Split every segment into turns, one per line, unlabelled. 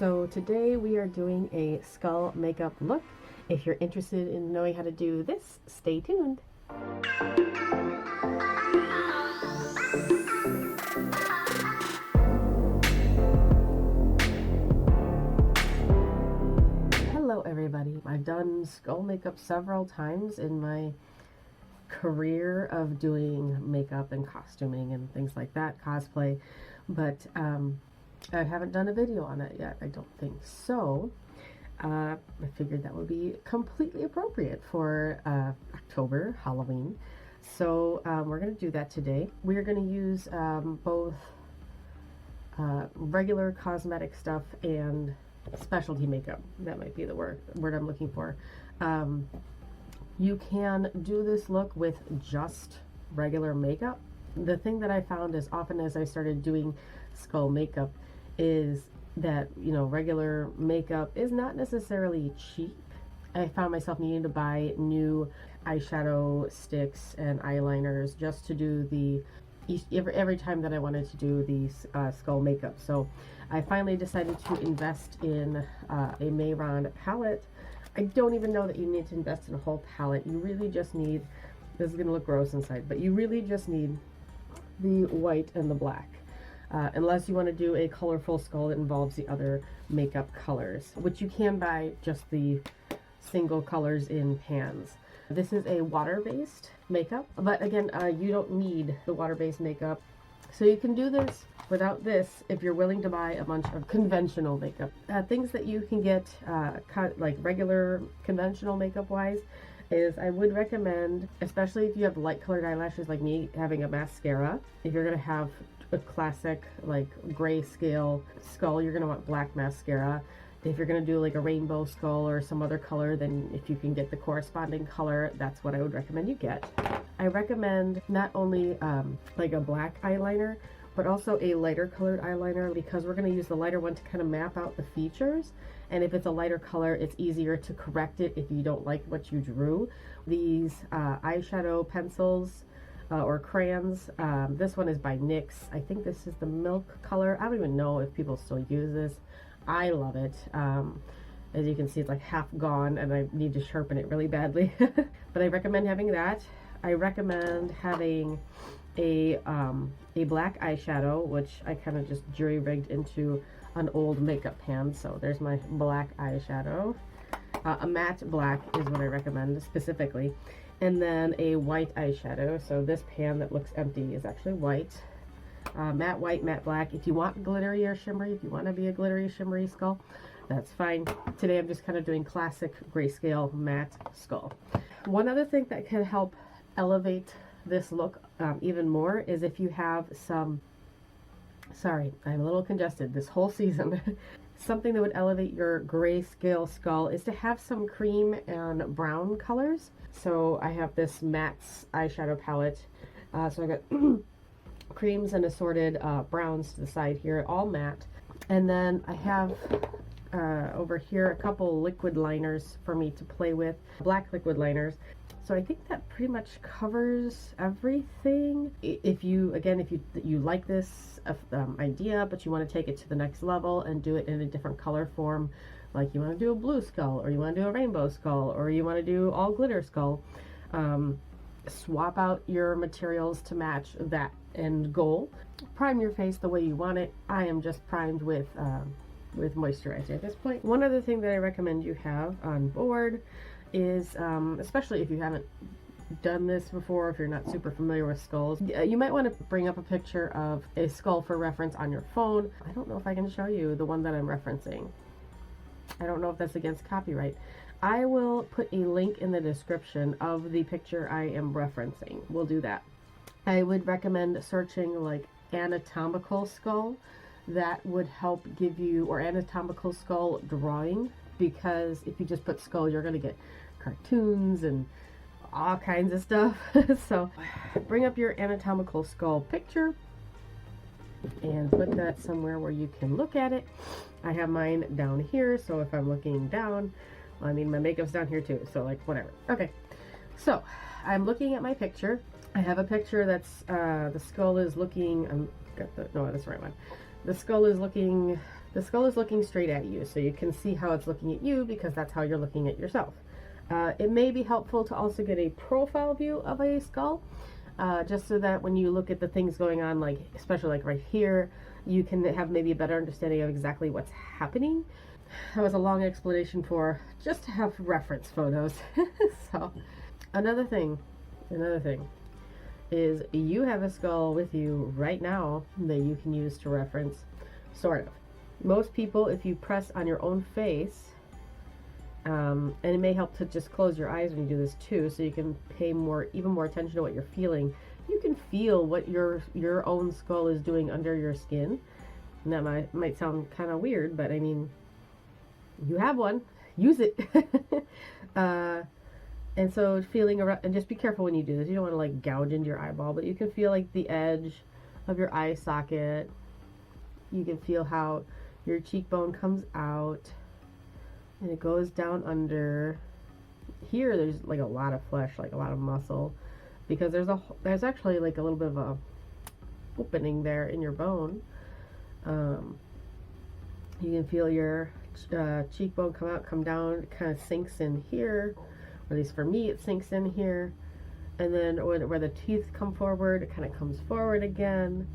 So today we are doing a skull makeup look. If you're interested in knowing how to do this, stay tuned. Hello everybody. I've done skull makeup several times in my career of doing makeup and costuming and things like that, cosplay, but I haven't done a video on it yet, I don't think. So I figured that would be completely appropriate for October, Halloween. So we're going to do that today. We're going to use both regular cosmetic stuff and specialty makeup. That might be the word I'm looking for. You can do this look with just regular makeup. The thing that I found as often as I started doing skull makeup is that, you know, regular makeup is not necessarily cheap. I found myself needing to buy new eyeshadow sticks and eyeliners just to do the every time that I wanted to do the skull makeup. So I finally decided to invest in a Mehron palette. I don't even know that you need to invest in a whole palette. You really just need, this is going to look gross inside, but you really just need the white and the black. Unless you want to do a colorful skull that involves the other makeup colors, which you can buy just the single colors in pans. This is a water-based makeup, but again, you don't need the water-based makeup. So you can do this without this if you're willing to buy a bunch of conventional makeup. Things that you can get like regular conventional makeup wise is I would recommend, especially if you have light colored eyelashes like me, having a mascara. If you're going to have a classic like grayscale skull, you're going to want black mascara. If you're going to do like a rainbow skull or some other color, then if you can get the corresponding color, that's what I would recommend you get. I recommend not only like a black eyeliner, but also a lighter colored eyeliner, because we're going to use the lighter one to kind of map out the features. And if it's a lighter color, it's easier to correct it if you don't like what you drew. These eyeshadow pencils or crayons, this one is by NYX. I think this is the milk color. I don't even know if people still use this. I love it. As you can see, it's like half gone and I need to sharpen it really badly. But I recommend having that. I recommend having a black eyeshadow, which I kind of just jury-rigged into an old makeup pan. So there's my black eyeshadow. A matte black is what I recommend specifically. And then a white eyeshadow. So this pan that looks empty is actually white. Matte white, matte black. If you want glittery or shimmery, if you want to be a glittery, shimmery skull, that's fine. Today I'm just kind of doing classic grayscale matte skull. One other thing that can help elevate this look even more is if you have some, sorry, I'm a little congested this whole season. Something that would elevate your grayscale skull is to have some cream and brown colors. So I have this matte eyeshadow palette. So I got creams and assorted browns to the side here, all matte. And then I have over here a couple liquid liners for me to play with, black liquid liners. So I think that pretty much covers everything. If you like this idea, but you want to take it to the next level and do it in a different color form, like you want to do a blue skull, or you want to do a rainbow skull, or you want to do all glitter skull, swap out your materials to match that end goal. Prime your face the way you want it. I am just primed with moisturizer at this point. One other thing that I recommend you have on board is, especially if you haven't done this before, if you're not super familiar with skulls, you might want to bring up a picture of a skull for reference on your phone. I don't know if I can show you the one that I'm referencing. I don't know if that's against copyright. I will put a link in the description of the picture I am referencing. We'll do that. I would recommend searching like anatomical skull. That would help give you, or anatomical skull drawing, because if you just put skull, you're going to get cartoons and all kinds of stuff. So bring up your anatomical skull picture and put that somewhere where you can look at it. I have mine down here, so if I'm looking down, well, I mean, my makeup's down here too, so like whatever. Okay, so I'm looking at my picture. I have a picture that's the skull is looking, no, that's the right one. The skull is looking The skull is looking straight at you, so you can see how it's looking at you because that's how you're looking at yourself. It may be helpful to also get a profile view of a skull, just so that when you look at the things going on, like especially like right here, you can have maybe a better understanding of exactly what's happening. That was a long explanation for just to have reference photos. So another thing is you have a skull with you right now that you can use to reference, sort of. Most people, if you press on your own face, and it may help to just close your eyes when you do this too, so you can pay even more attention to what you're feeling. You can feel what your own skull is doing under your skin. And that might sound kind of weird, but I mean, you have one, use it. And so feeling around, and just be careful when you do this. You don't want to like gouge into your eyeball, but you can feel like the edge of your eye socket. You can feel how your cheekbone comes out and it goes down under. Here there's like a lot of flesh, like a lot of muscle, because there's actually like a little bit of a opening there in your bone. You can feel your cheekbone come out, come down. It kind of sinks in here. At least for me, it sinks in here, and then where the teeth come forward, it kind of comes forward again.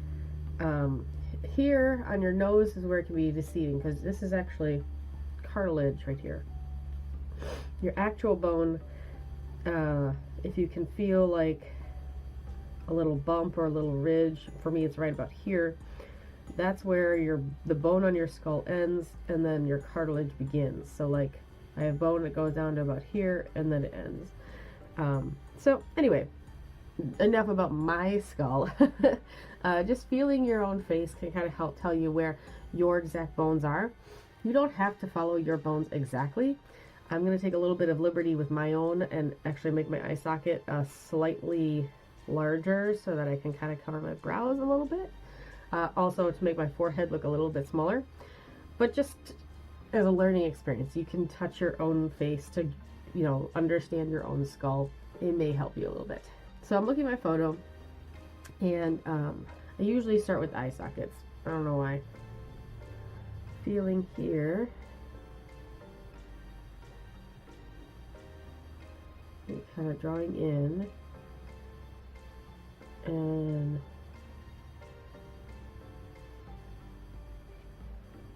Here on your nose is where it can be deceiving, because this is actually cartilage right here. Your actual bone, if you can feel like a little bump or a little ridge, for me it's right about here. That's where the bone on your skull ends, and then your cartilage begins. So like, I have bone that goes down to about here, and then it ends. So anyway, enough about my skull. Just feeling your own face can kind of help tell you where your exact bones are. You don't have to follow your bones exactly. I'm going to take a little bit of liberty with my own and actually make my eye socket slightly larger so that I can kind of cover my brows a little bit. Also to make my forehead look a little bit smaller. But just as a learning experience, you can touch your own face to, understand your own skull. It may help you a little bit. So I'm looking at my photo, and I usually start with eye sockets. I don't know why. Feeling here. And kind of drawing in. And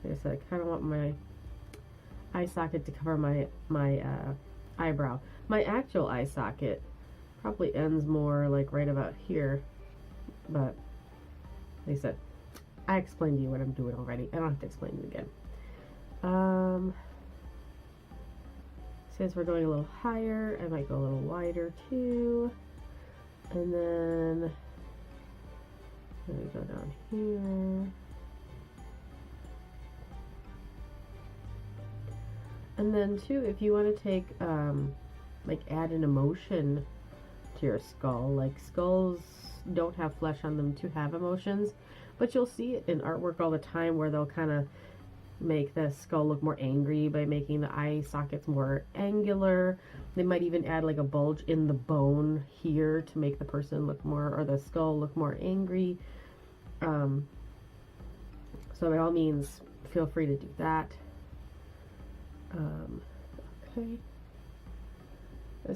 like I said, I kind of want my eye socket to cover my eyebrow. My actual eye socket probably ends more like right about here, but like I said, I explained to you what I'm doing already. I don't have to explain it again. Since we're going a little higher, I might go a little wider too, and then let me go down here. And then too, if you want to take, like add an emotion to your skull, like skulls don't have flesh on them to have emotions, but you'll see it in artwork all the time where they'll kind of make the skull look more angry by making the eye sockets more angular. They might even add like a bulge in the bone here to make the person look more, or the skull look more angry. So by all means, feel free to do that. Okay.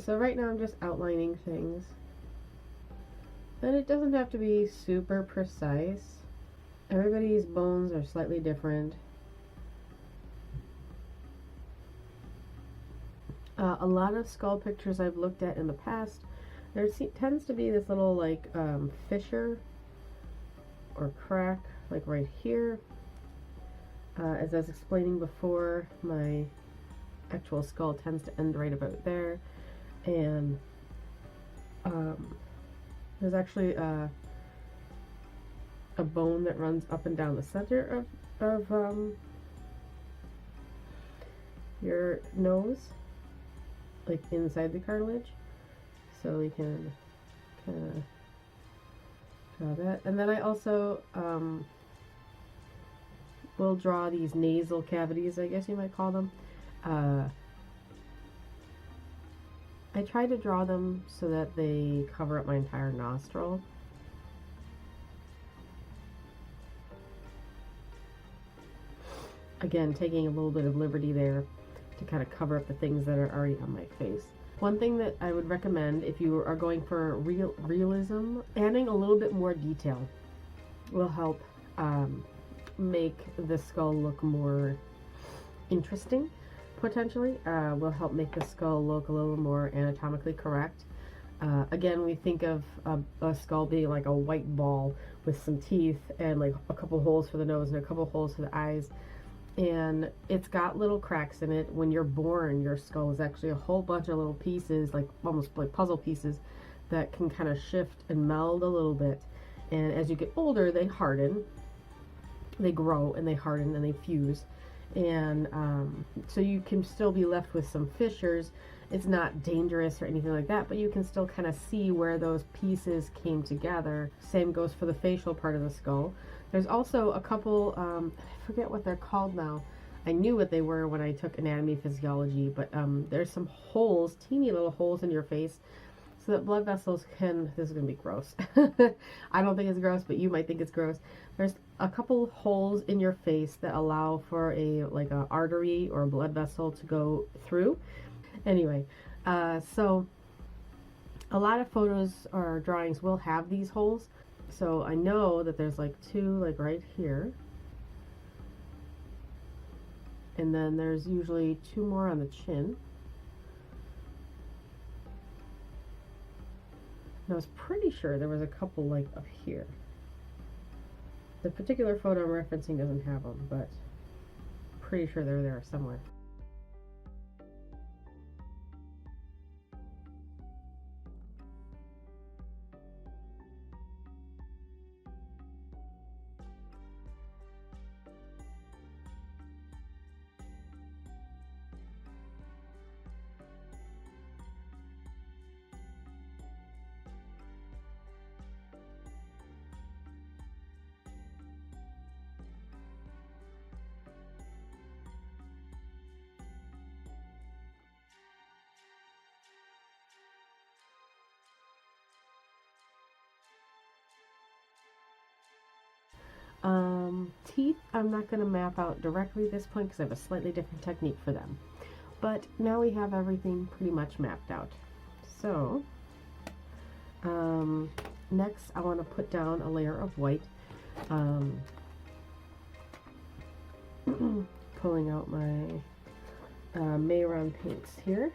So right now I'm just outlining things. And it doesn't have to be super precise. Everybody's bones are slightly different. A lot of skull pictures I've looked at in the past, there tends to be this little like fissure or crack like right here. As I was explaining before, my actual skull tends to end right about there, and there's actually a bone that runs up and down the center of your nose, like inside the cartilage, so we can kind of draw that. And then I also will draw these nasal cavities, I guess you might call them. I try to draw them so that they cover up my entire nostril. again, taking a little bit of liberty there to kind of cover up the things that are already on my face. One thing that I would recommend if you are going for realism, adding a little bit more detail will help make the skull look more interesting, potentially. Will help make the skull look a little more anatomically correct. Again, we think of a skull being like a white ball with some teeth and like a couple holes for the nose and a couple holes for the eyes. And it's got little cracks in it. When you're born, your skull is actually a whole bunch of little pieces, like almost like puzzle pieces, that can kind of shift and meld a little bit. And as you get older, they harden, they grow, and they harden, and they fuse. And so you can still be left with some fissures. It's not dangerous or anything like that, but you can still kind of see where those pieces came together. Same goes for the facial part of the skull. There's also a couple, I forget what they're called now. I knew what they were when I took anatomy physiology, but there's some holes, teeny little holes in your face, so that blood vessels can, this is going to be gross. I don't think it's gross, but you might think it's gross. There's a couple holes in your face that allow for like a artery or a blood vessel to go through. Anyway, so a lot of photos or drawings will have these holes. So I know that there's like two, like right here. And then there's usually two more on the chin. And I was pretty sure there was a couple like up here. The particular photo I'm referencing doesn't have them, but pretty sure they're there somewhere. Teeth, I'm not going to map out directly at this point because I have a slightly different technique for them. But now we have everything pretty much mapped out. So, next I want to put down a layer of white. Pulling out my Mehron paints here.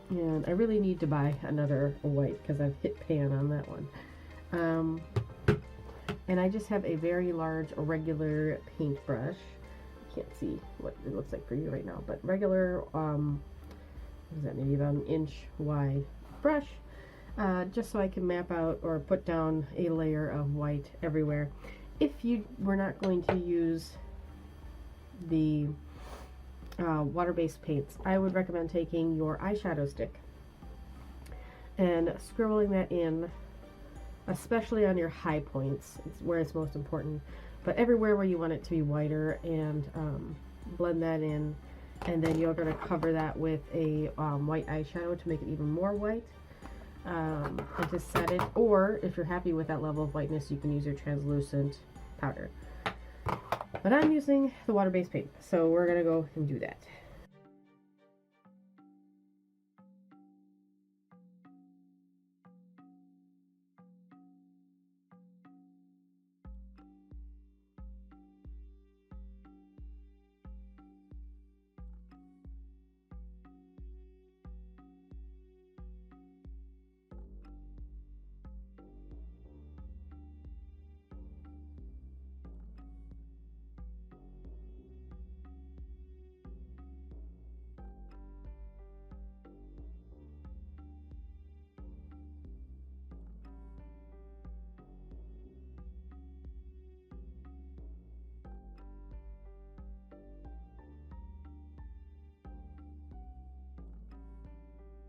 And I really need to buy another white because I've hit pan on that one. And I just have a very large regular paintbrush. Can't see what it looks like for you right now, but regular, what is that, maybe about an inch wide brush, just so I can map out or put down a layer of white everywhere. If you were not going to use the water-based paints, I would recommend taking your eyeshadow stick and scribbling that in, especially on your high points. It's where it's most important, but everywhere where you want it to be whiter, and blend that in, and then you're going to cover that with a white eyeshadow to make it even more white, and to set it. Or if you're happy with that level of whiteness, you can use your translucent powder, but I'm using the water-based paint, so we're going to go and do that.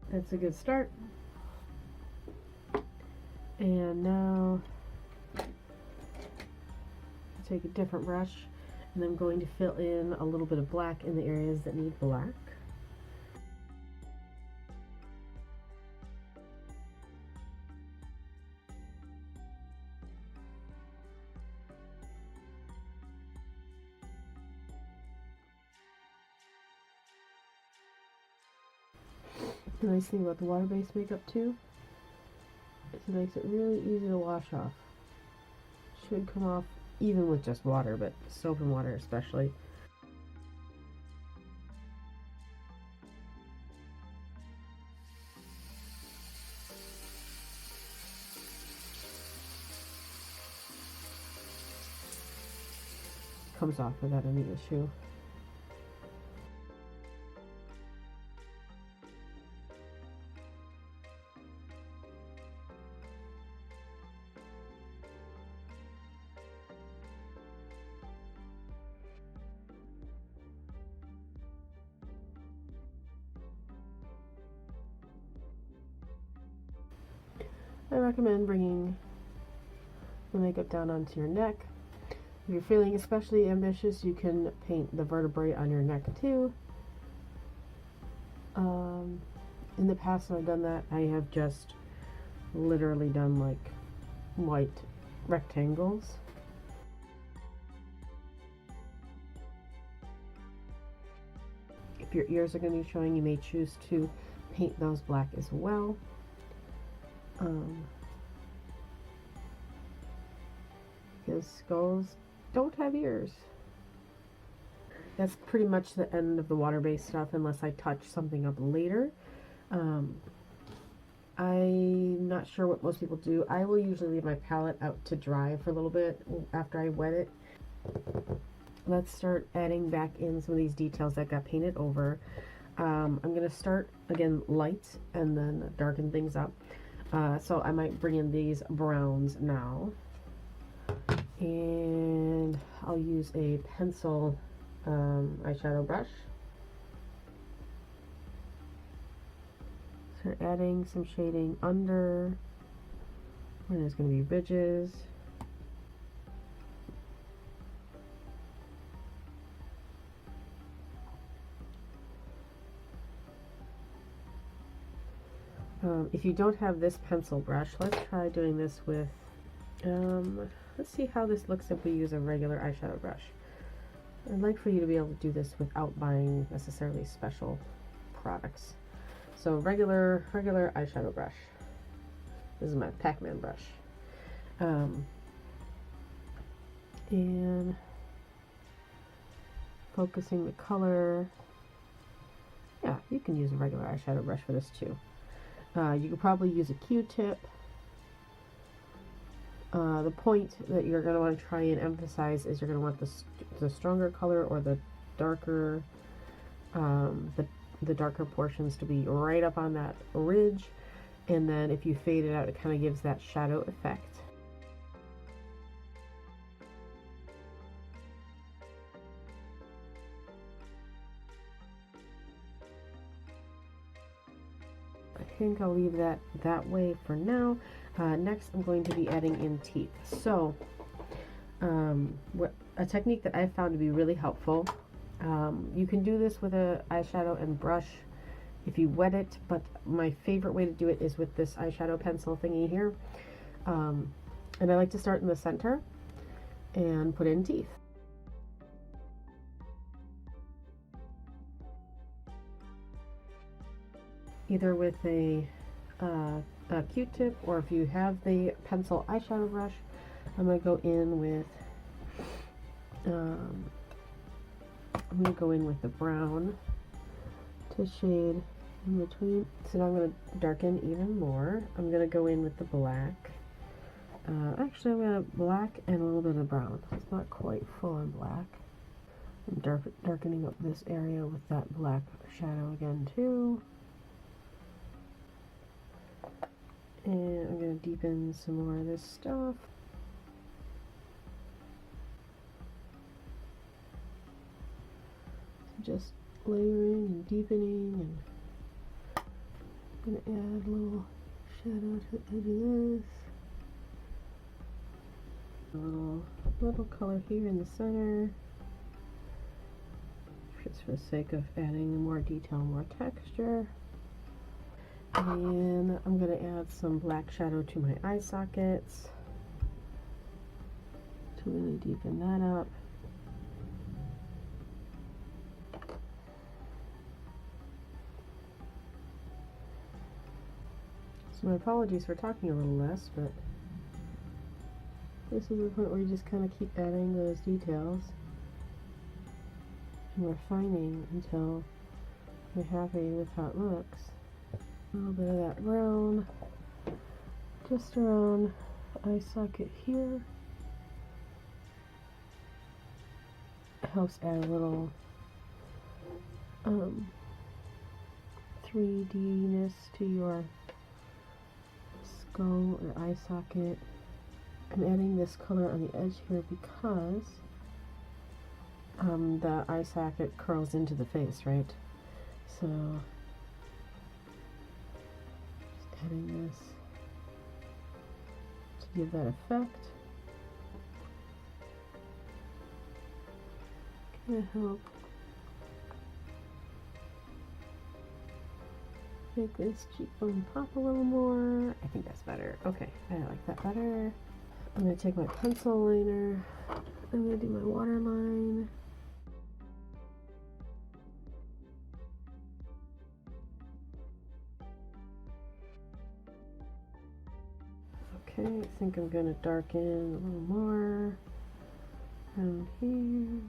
That's a good start. And now take a different brush, and I'm going to fill in a little bit of black in the areas that need black. The nice thing about the water-based makeup too is it makes it really easy to wash off. Should come off even with just water, but soap and water especially. Comes off without any issue. I recommend bringing the makeup down onto your neck. If you're feeling especially ambitious, you can paint the vertebrae on your neck too. In the past when I've done that, I have just literally done like white rectangles. If your ears are going to be showing, you may choose to paint those black as well. Because skulls don't have ears. That's pretty much the end of the water-based stuff unless I touch something up later. I'm not sure what most people do. I will usually leave my palette out to dry for a little bit after I wet it. Let's start adding back in some of these details that got painted over. I'm going to start again light and then darken things up. So I might bring in these browns now. And I'll use a pencil eyeshadow brush. Start adding some shading under where there's going to be ridges. If you don't have this pencil brush, let's try doing this with, let's see how this looks if we use a regular eyeshadow brush. I'd like for you to be able to do this without buying necessarily special products. So regular eyeshadow brush. This is my Pac-Man brush. And focusing the color. Yeah, you can use a regular eyeshadow brush for this too. You could probably use a Q-tip. The point that you're going to want to try and emphasize is you're going to want the stronger color or the darker the darker portions to be right up on that ridge, and then if you fade it out, it kind of gives that shadow effect. I think I'll leave that way for now. Next, I'm going to be adding in teeth. So, a technique that I've found to be really helpful. You can do this with an eyeshadow and brush if you wet it, but my favorite way to do it is with this eyeshadow pencil thingy here. And I like to start in the center and put in teeth. Either with a Q-tip, or if you have the pencil eyeshadow brush, I'm going to go in with the brown to shade in between. So now I'm going to darken even more. I'm going to go in with the black. Actually, I'm going to black and a little bit of brown. It's not quite full on black. I'm darkening up this area with that black shadow again too. And I'm going to deepen some more of this stuff. So just layering and deepening, and I'm going to add a little shadow to the edge of this. A little color here in the center, just for the sake of adding more detail, more texture. And I'm going to add some black shadow to my eye sockets to really deepen that up. My apologies for talking a little less, but this is the point where you just kind of keep adding those details and refining until you're happy with how it looks. A little bit of that brown just around the eye socket here. It helps add a little 3D-ness to your skull or eye socket. I'm adding this color on the edge here because the eye socket curls into the face, right? So just adding this to give that effect. Gonna help make this cheekbone pop a little more. I think that's better. Okay, I like that better. I'm going to take my pencil liner. I'm going to do my waterline. Okay, I think I'm going to darken a little more around here.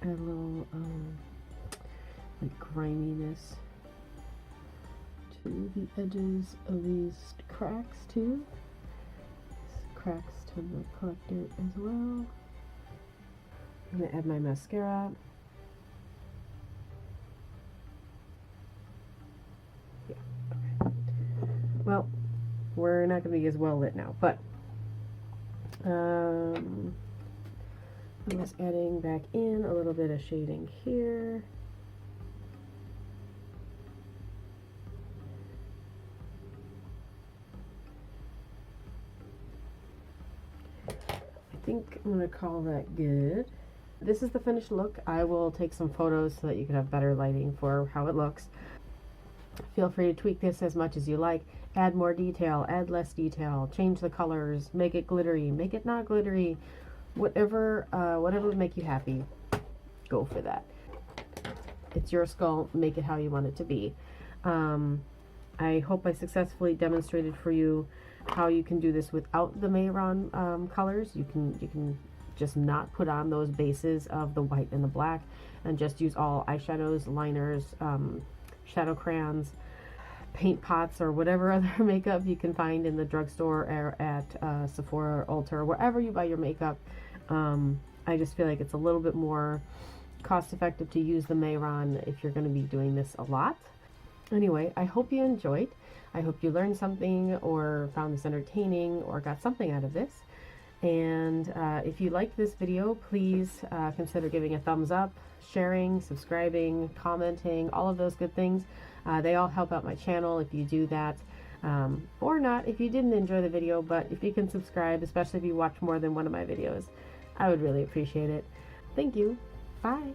Add a little like griminess to the edges of these cracks too. These cracks tend to collect dirt as well. I'm going to add my mascara. Yeah, okay. Well, we're not going to be as well lit now, but I'm just adding back in a little bit of shading here. I think I'm going to call that good. This is the finished look. I will take some photos so that you can have better lighting for how it looks. Feel free to tweak this as much as you like. Add more detail, add less detail, change the colors, make it glittery, make it not glittery. Whatever would make you happy, go for that. It's your skull, make it how you want it to be. I hope I successfully demonstrated for you how you can do this without the Mehron colors. You can just not put on those bases of the white and the black and just use all eyeshadows, liners, shadow crayons, paint pots, or whatever other makeup you can find in the drugstore or at Sephora or Ulta or wherever you buy your makeup. I just feel like it's a little bit more cost effective to use the Mehron if you're going to be doing this a lot. Anyway, I hope you enjoyed. I hope you learned something or found this entertaining or got something out of this. And if you liked this video, please consider giving a thumbs up, sharing, subscribing, commenting, all of those good things. They all help out my channel if you do that. Or not if you didn't enjoy the video, but if you can subscribe, especially if you watch more than one of my videos, I would really appreciate it. Thank you. Bye.